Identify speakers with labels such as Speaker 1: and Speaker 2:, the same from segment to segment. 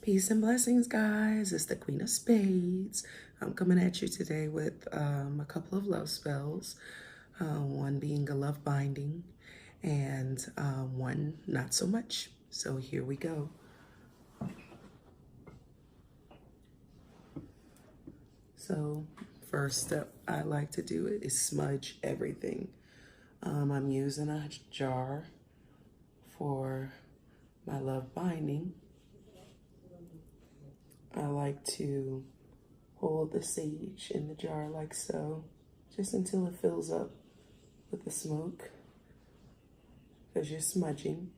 Speaker 1: Peace and blessings, guys. It's the Queen of Spades. I'm coming at you today with a couple of love spells. One being a love binding and one not so much. So here we go. So first step I like to do it is smudge everything. I'm using a jar for my love binding. I like to hold the sage in the jar like so, just until it fills up with the smoke, because you're smudging.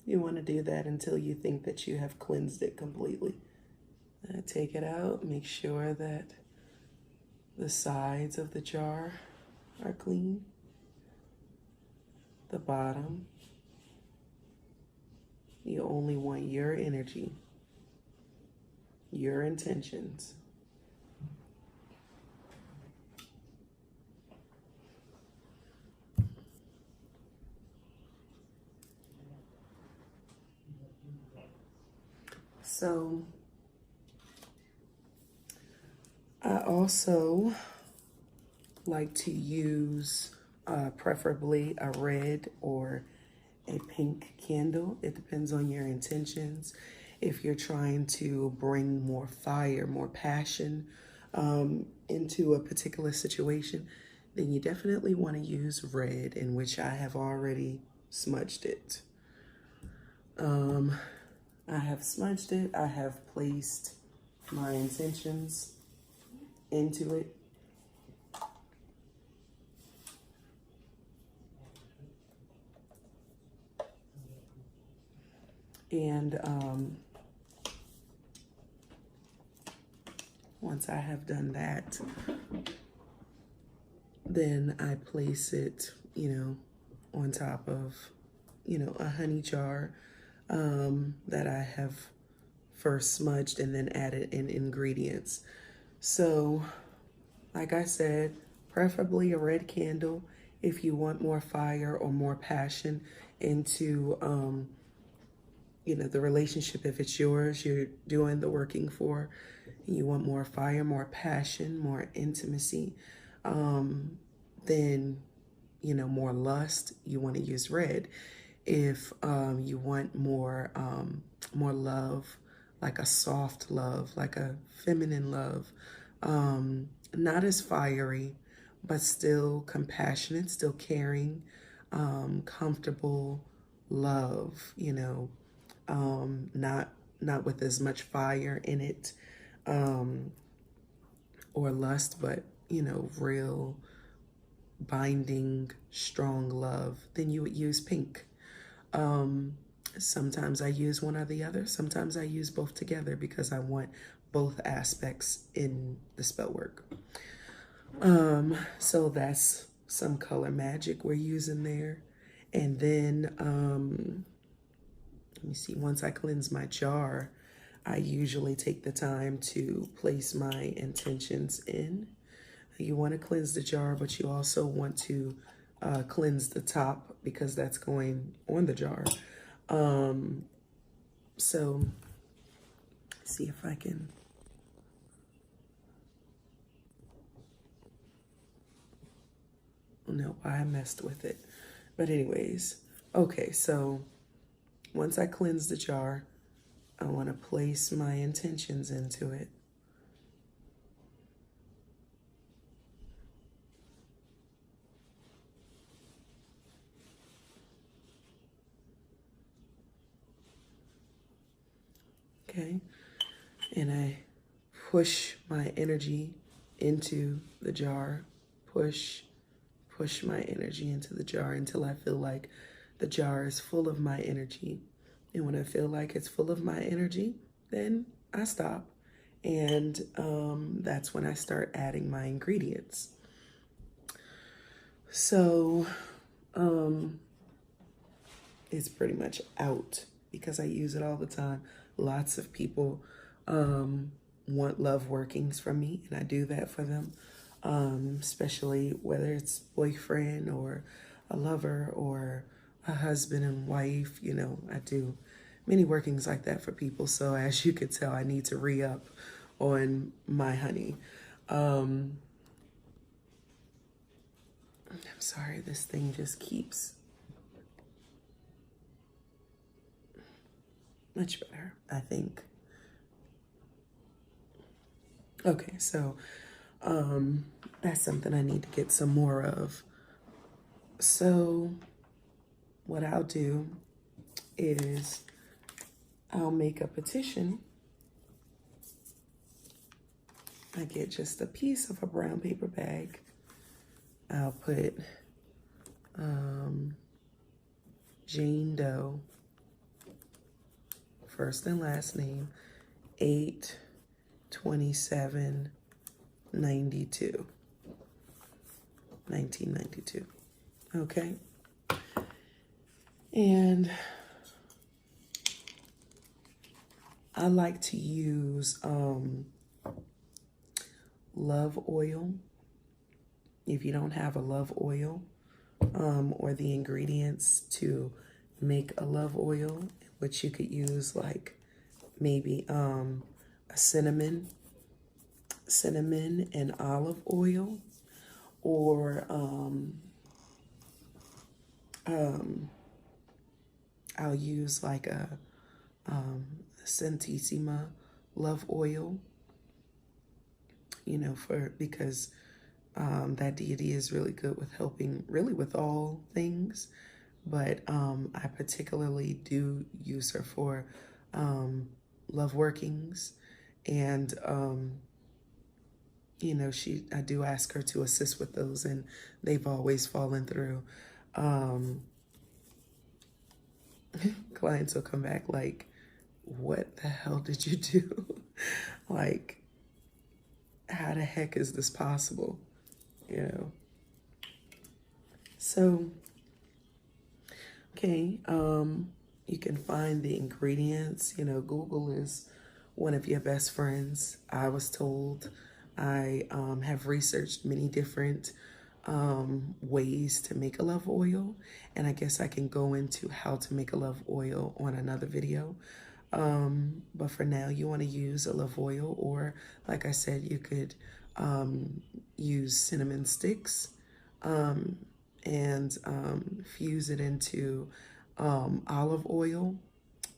Speaker 1: You want to do that until you think that you have cleansed it completely. Take it out, make sure that the sides of the jar are clean, the bottom. You only want your energy, your intentions. So I also like to use preferably a red or a pink candle. It depends on your intentions. If you're trying to bring more fire, more passion into a particular situation, then you definitely want to use red, in which I have already smudged it. I have smudged it. I have placed my intentions into it. And once I have done that, then I place it, on top of, a honey jar that I have first smudged and then added in ingredients. So, like I said, preferably a red candle if you want more fire or more passion into, the relationship. If it's yours, you're doing the working for, and you want more fire, more passion, more intimacy, then, more lust, you want to use red. If you want more love, like a soft love, like a feminine love, not as fiery, but still compassionate, still caring, comfortable love, not with as much fire in it, or lust, but real binding, strong love, then you would use pink. Sometimes I use one or the other. Sometimes I use both together because I want both aspects in the spell work. So that's some color magic we're using there. And then, let me see, once I cleanse my jar, I usually take the time to place my intentions in. You want to cleanse the jar, but you also want to cleanse the top because that's going on the jar. So see if I can. No, I messed with it. But anyways, okay, so once I cleanse the jar, I want to place my intentions into it. Okay, and I push my energy into the jar, push my energy into the jar until I feel like the jar is full of my energy. And when I feel like it's full of my energy, then I stop. And that's when I start adding my ingredients. So it's pretty much out because I use it all the time. Lots of people want love workings from me, and I do that for them, especially whether it's boyfriend or a lover or a husband and wife. I do many workings like that for people. So as you could tell, I need to re-up on my honey. I'm sorry, this thing just keeps much better, I think. Okay, so that's something I need to get some more of. So what I'll do is I'll make a petition. I get just a piece of a brown paper bag. I'll put Jane Doe, first and last name, 8/27/92, 1992. Okay. And I like to use love oil. If you don't have a love oil or the ingredients to make a love oil, which you could use like maybe a cinnamon and olive oil, or I'll use like a Santissima love oil, you know, because that deity is really good with helping really with all things. But I particularly do use her for love workings. And, you know, I do ask her to assist with those, and they've always fallen through. Clients will come back like, what the hell did you do? Like, how the heck is this possible? You know? So, okay, you can find the ingredients. You know, Google is one of your best friends. I was told. I have researched many different ways to make a love oil, and I guess I can go into how to make a love oil on another video. But for now, you want to use a love oil, or like I said, you could use cinnamon sticks and fuse it into olive oil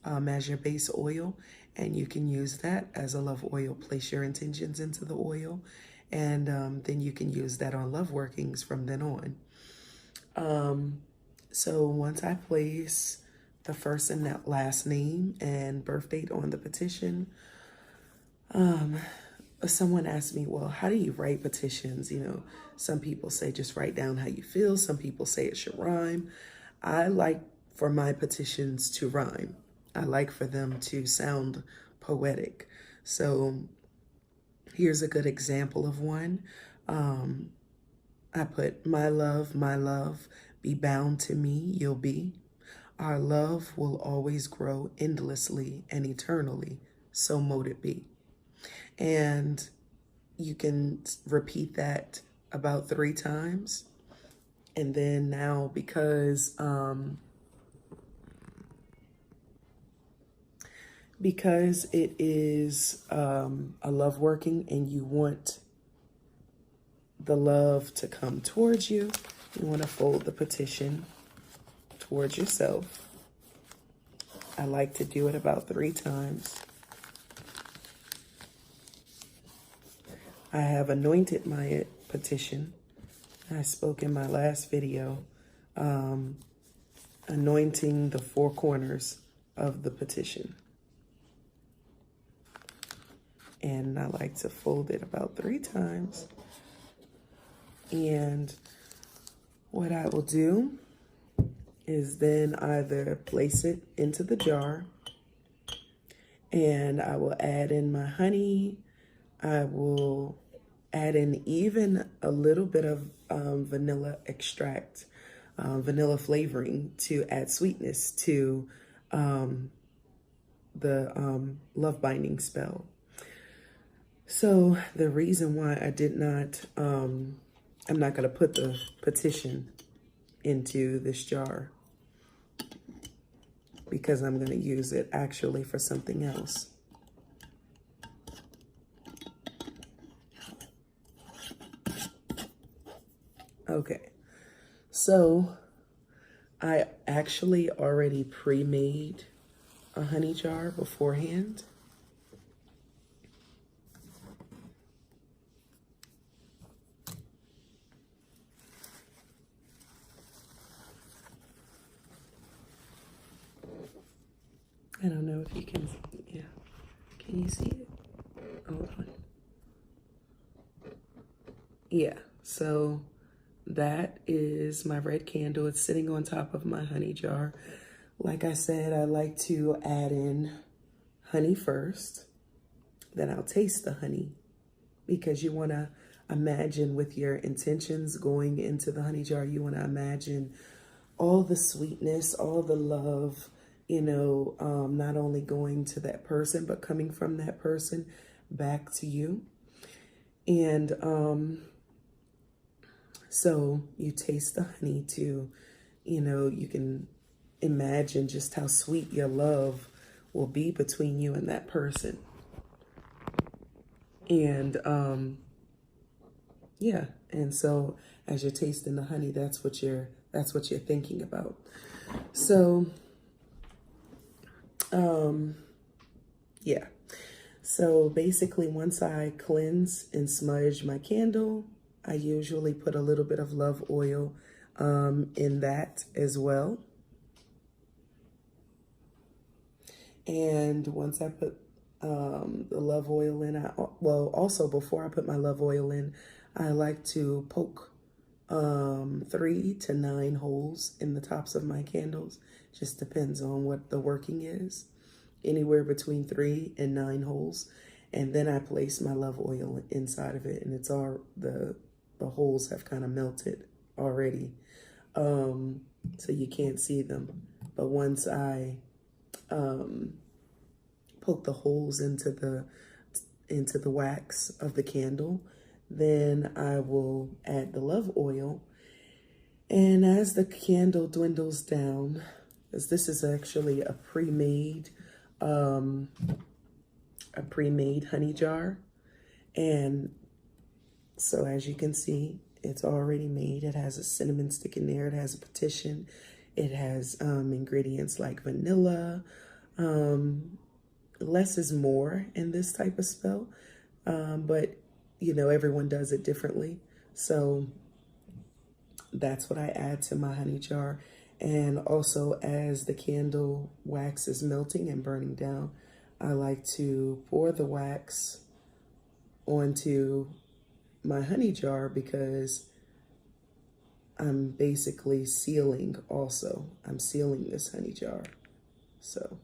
Speaker 1: as your base oil, and you can use that as a love oil. Place your intentions into the oil, and then you can use that on love workings from then on. So once I place the first and that last name and birth date on the petition, someone asked me, well, how do you write petitions? You know, some people say just write down how you feel. Some people say it should rhyme. I like for my petitions to rhyme. I like for them to sound poetic. So here's a good example of one. I put, my love, be bound to me, you'll be. Our love will always grow endlessly and eternally, so mote it be. And you can repeat that about 3 times. And then now, because it is a love working and you want the love to come towards you, you want to fold the petition towards yourself. I like to do it about 3 times. I have anointed my petition. I spoke in my last video, anointing the 4 corners of the petition. And I like to fold it about 3 times. And what I will do is then either place it into the jar, and I will add in my honey. I will add in even a little bit of vanilla extract, vanilla flavoring to add sweetness to the love binding spell. So the reason why I did not, I'm not going to put the petition into this jar because I'm going to use it actually for something else. Okay, so I actually already pre-made a honey jar beforehand. I don't know if you can, yeah. Can you see it? Hold on. Yeah, so that is my red candle. It's sitting on top of my honey jar. Like I said, I like to add in honey first. Then I'll taste the honey, because you want to imagine with your intentions going into the honey jar, you want to imagine all the sweetness, all the love, not only going to that person, but coming from that person back to you. And so you taste the honey too. You can imagine just how sweet your love will be between you and that person. And yeah, and so as you're tasting the honey, that's what you're thinking about. So yeah. So basically, once I cleanse and smudge my candle, I usually put a little bit of love oil in that as well. And once I put the love oil in, also before I put my love oil in, I like to poke 3 to 9 holes in the tops of my candles. Just depends on what the working is. Anywhere between 3 and 9 holes. And then I place my love oil inside of it, and it's all, the holes have kind of melted already. So you can't see them. But once I poke the holes into the wax of the candle, then I will add the love oil. And as the candle dwindles down, as this is actually a pre-made honey jar, and so as you can see, it's already made. It has a cinnamon stick in there. It has a petition. It has ingredients like vanilla. Less is more in this type of spell, but everyone does it differently. So that's what I add to my honey jar. And also, as the candle wax is melting and burning down, I like to pour the wax onto my honey jar, because I'm basically sealing also. I'm sealing this honey jar. So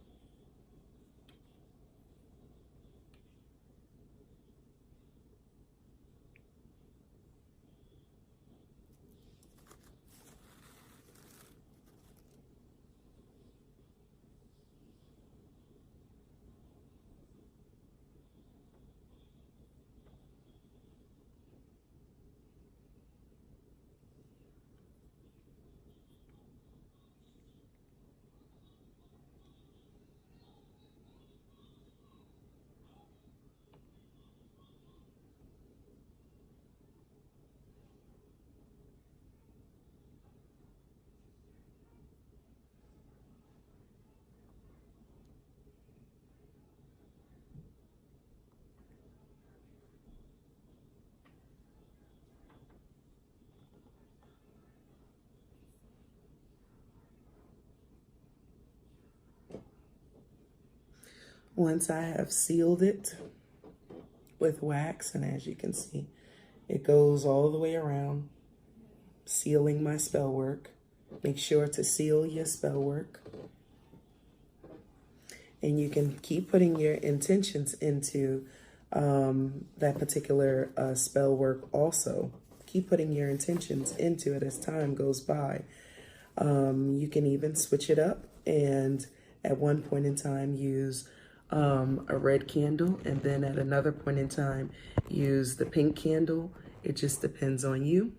Speaker 1: once I have sealed it with wax, and as you can see, it goes all the way around, sealing my spell work. Make sure to seal your spell work. And you can keep putting your intentions into that particular spell work also. Keep putting your intentions into it as time goes by. You can even switch it up, and at one point in time use a red candle, and then at another point in time use the pink candle. It just depends on you.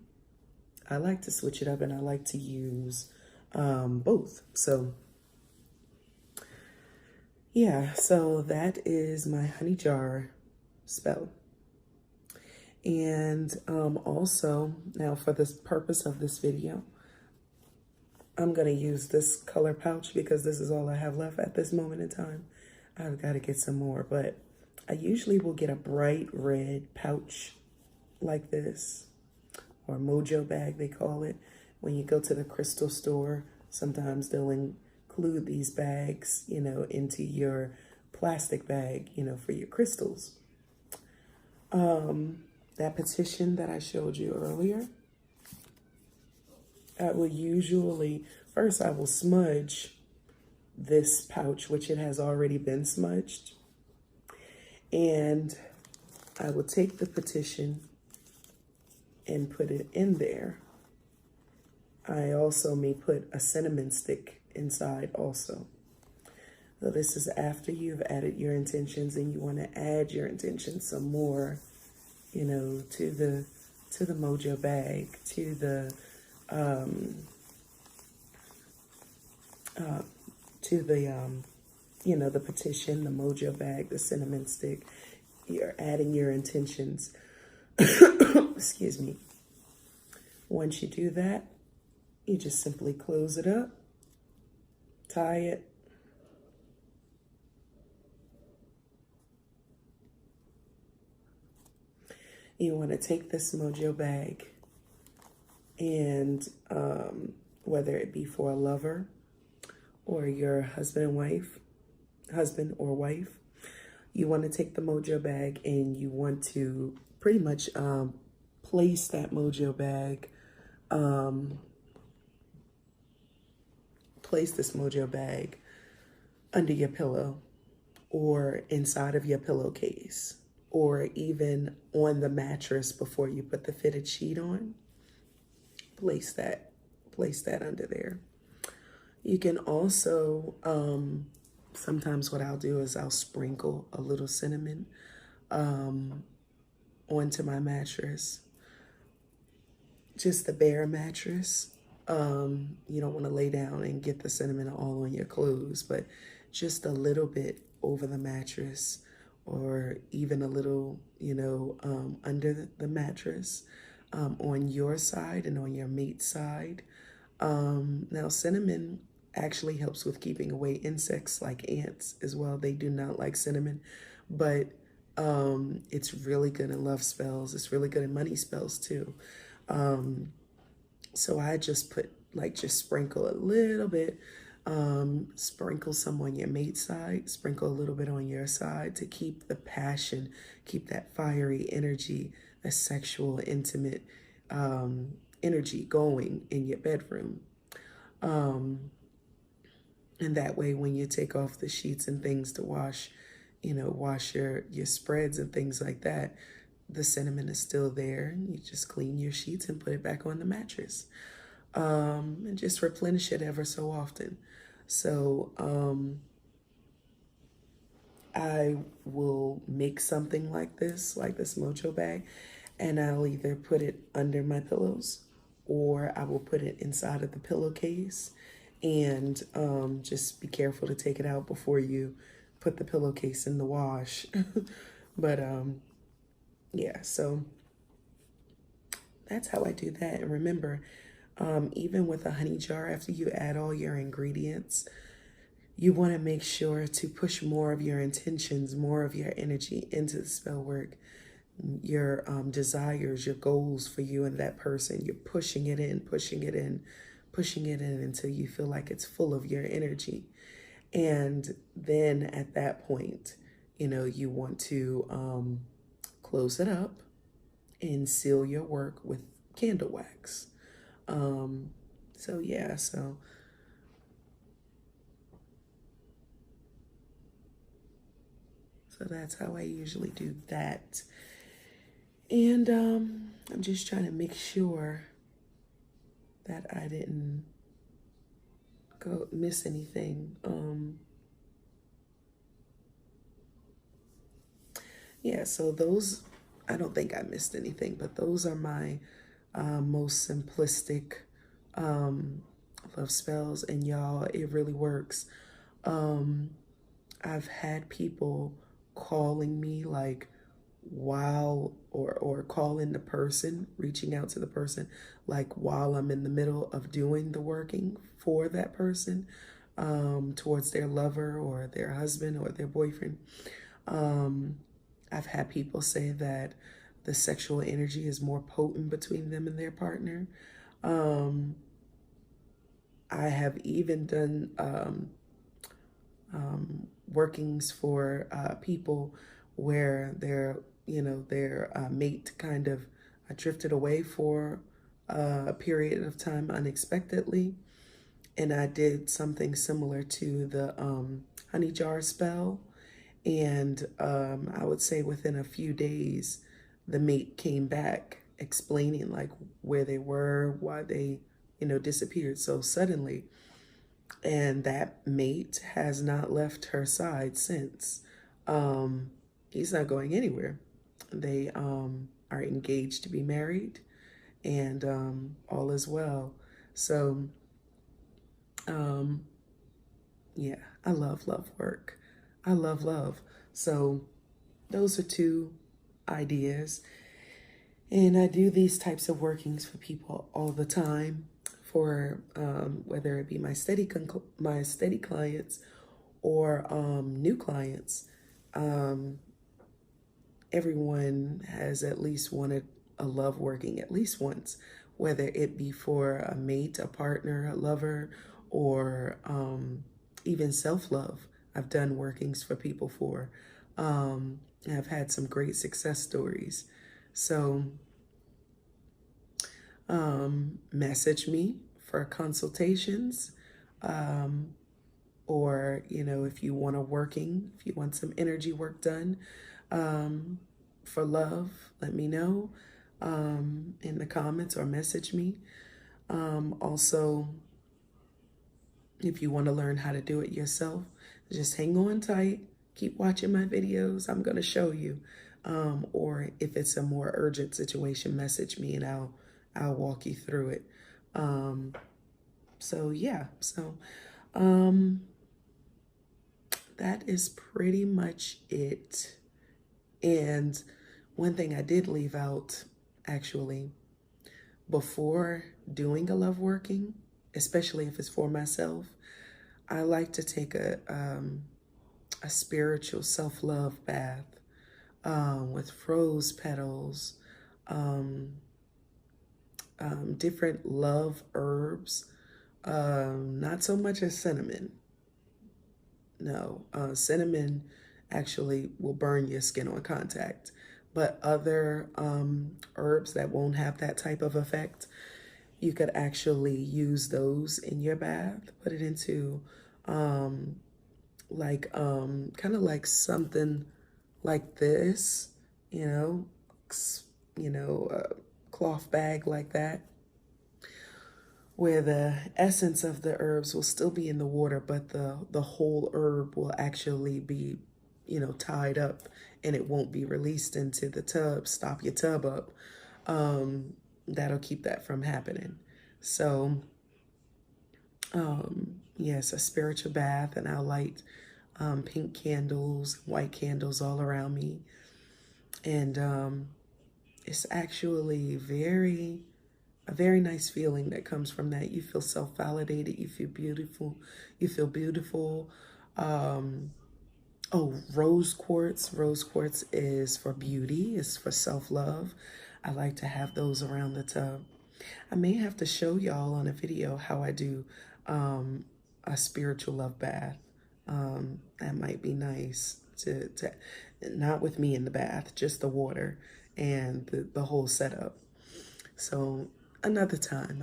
Speaker 1: I like to switch it up, and I like to use both. So Yeah, so that is my honey jar spell. And also, now for the purpose of this video, I'm going to use this color pouch because this is all I have left at this moment in time. I've got to get some more, but I usually will get a bright red pouch like this, or mojo bag they call it. When you go to the crystal store, sometimes they'll include these bags, you know, into your plastic bag, you know, for your crystals. That petition that I showed you earlier, I will usually, first I will smudge this pouch, which it has already been smudged. And I will take the petition and put it in there. I also may put a cinnamon stick inside also. So this is after you've added your intentions and you want to add your intentions some more, you know, to the mojo bag, to the you know, the petition, the mojo bag, the cinnamon stick. You're adding your intentions. Excuse me. Once you do that, you just simply close it up, tie it, you want to take this mojo bag and whether it be for a lover or your husband or wife, you want to take the mojo bag and you want to pretty much place that mojo bag, place this mojo bag under your pillow or inside of your pillowcase or even on the mattress before you put the fitted sheet on. Place that under there. You can also, sometimes what I'll do is I'll sprinkle a little cinnamon onto my mattress. Just the bare mattress. You don't want to lay down and get the cinnamon all on your clothes, but just a little bit over the mattress or even a little, you know, under the mattress on your side and on your mate's side. Now, cinnamon actually helps with keeping away insects like ants as well. They do not like cinnamon, but it's really good in love spells. It's really good in money spells too. So I just put, like, just sprinkle a little bit, sprinkle some on your mate's side, sprinkle a little bit on your side to keep the passion, keep that fiery energy, the sexual, intimate energy going in your bedroom. And that way, when you take off the sheets and things to wash, you know, wash your spreads and things like that, the cinnamon is still there. You just clean your sheets and put it back on the mattress. And just replenish it ever so often. So I will make something like this mojo bag, and I'll either put it under my pillows or I will put it inside of the pillowcase. And just be careful to take it out before you put the pillowcase in the wash. But yeah, so that's how I do that. And remember, even with a honey jar, after you add all your ingredients, you want to make sure to push more of your intentions, more of your energy into the spell work, your desires, your goals for you and that person. You're pushing it in, pushing it in, pushing it in until you feel like it's full of your energy. And then at that point, you know, you want to close it up and seal your work with candle wax. So yeah, so that's how I usually do that. And I'm just trying to make sure that I didn't miss anything. Yeah, so those, I don't think I missed anything, but those are my most simplistic love spells, and y'all, it really works. I've had people calling me like while or calling the person, reaching out to the person like while I'm in the middle of doing the working for that person, towards their lover or their husband or their boyfriend. I've had people say that the sexual energy is more potent between them and their partner. Um, I have even done workings for people where their mate kind of drifted away for a period of time unexpectedly. And I did something similar to the honey jar spell. And I would say within a few days, the mate came back explaining like where they were, why they, disappeared so suddenly. And that mate has not left her side since. He's not going anywhere. They are engaged to be married, and all is well. So, um, yeah, I love love work. I love love. So, those are two ideas. And I do these types of workings for people all the time, for whether it be my steady clients or new clients. Everyone has at least wanted a love working at least once, whether it be for a mate, a partner, a lover, or even self love. I've done workings for people for. I've had some great success stories. So, message me for consultations, or if you want if you want some energy work done for love, let me know in the comments or message me. Also, if you want to learn how to do it yourself, just hang on tight, keep watching my videos. I'm going to show you. Or if it's a more urgent situation, message me and I'll walk you through it. So yeah, so that is pretty much it. And one thing I did leave out, actually, before doing a love working, especially if it's for myself, I like to take a spiritual self-love bath with rose petals, different love herbs, not so much as cinnamon. No, cinnamon actually will burn your skin on contact, but other herbs that won't have that type of effect, you could actually use those in your bath, put it into kind of like something like this, you know, a cloth bag like that, where the essence of the herbs will still be in the water, but the whole herb will actually be, tied up, and it won't be released into the tub. Stop your tub up. That'll keep that from happening. So, yes, a spiritual bath, and I'll light pink candles, white candles all around me. And it's actually a very nice feeling that comes from that. You feel self-validated, you feel beautiful, oh, rose quartz. Rose quartz is for beauty, it's for self-love. I like to have those around the tub. I may have to show y'all on a video how I do a spiritual love bath. That might be nice to not with me in the bath, just the water and the whole setup. So another time.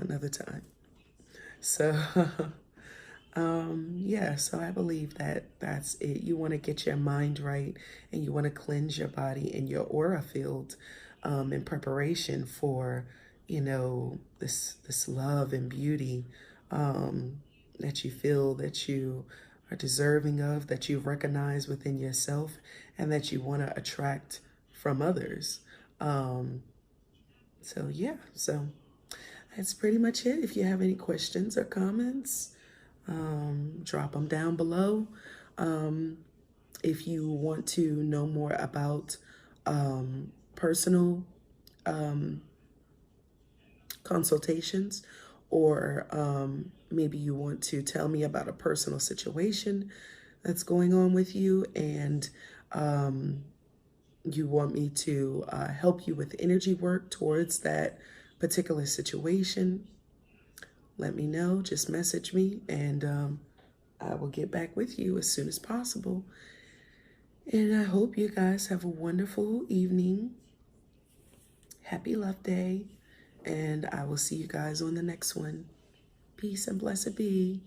Speaker 1: So yeah, so I believe that that's it. You want to get your mind right, and you want to cleanse your body and your aura field in preparation for, this love and beauty that you feel that you are deserving of, that you recognize within yourself, and that you want to attract from others. So yeah, so that's pretty much it. If you have any questions or comments, drop them down below. If you want to know more about personal consultations, or maybe you want to tell me about a personal situation that's going on with you, and you want me to help you with energy work towards that particular situation, let me know. Just message me, and I will get back with you as soon as possible. And I hope you guys have a wonderful evening. Happy Love Day. And I will see you guys on the next one. Peace and blessed be.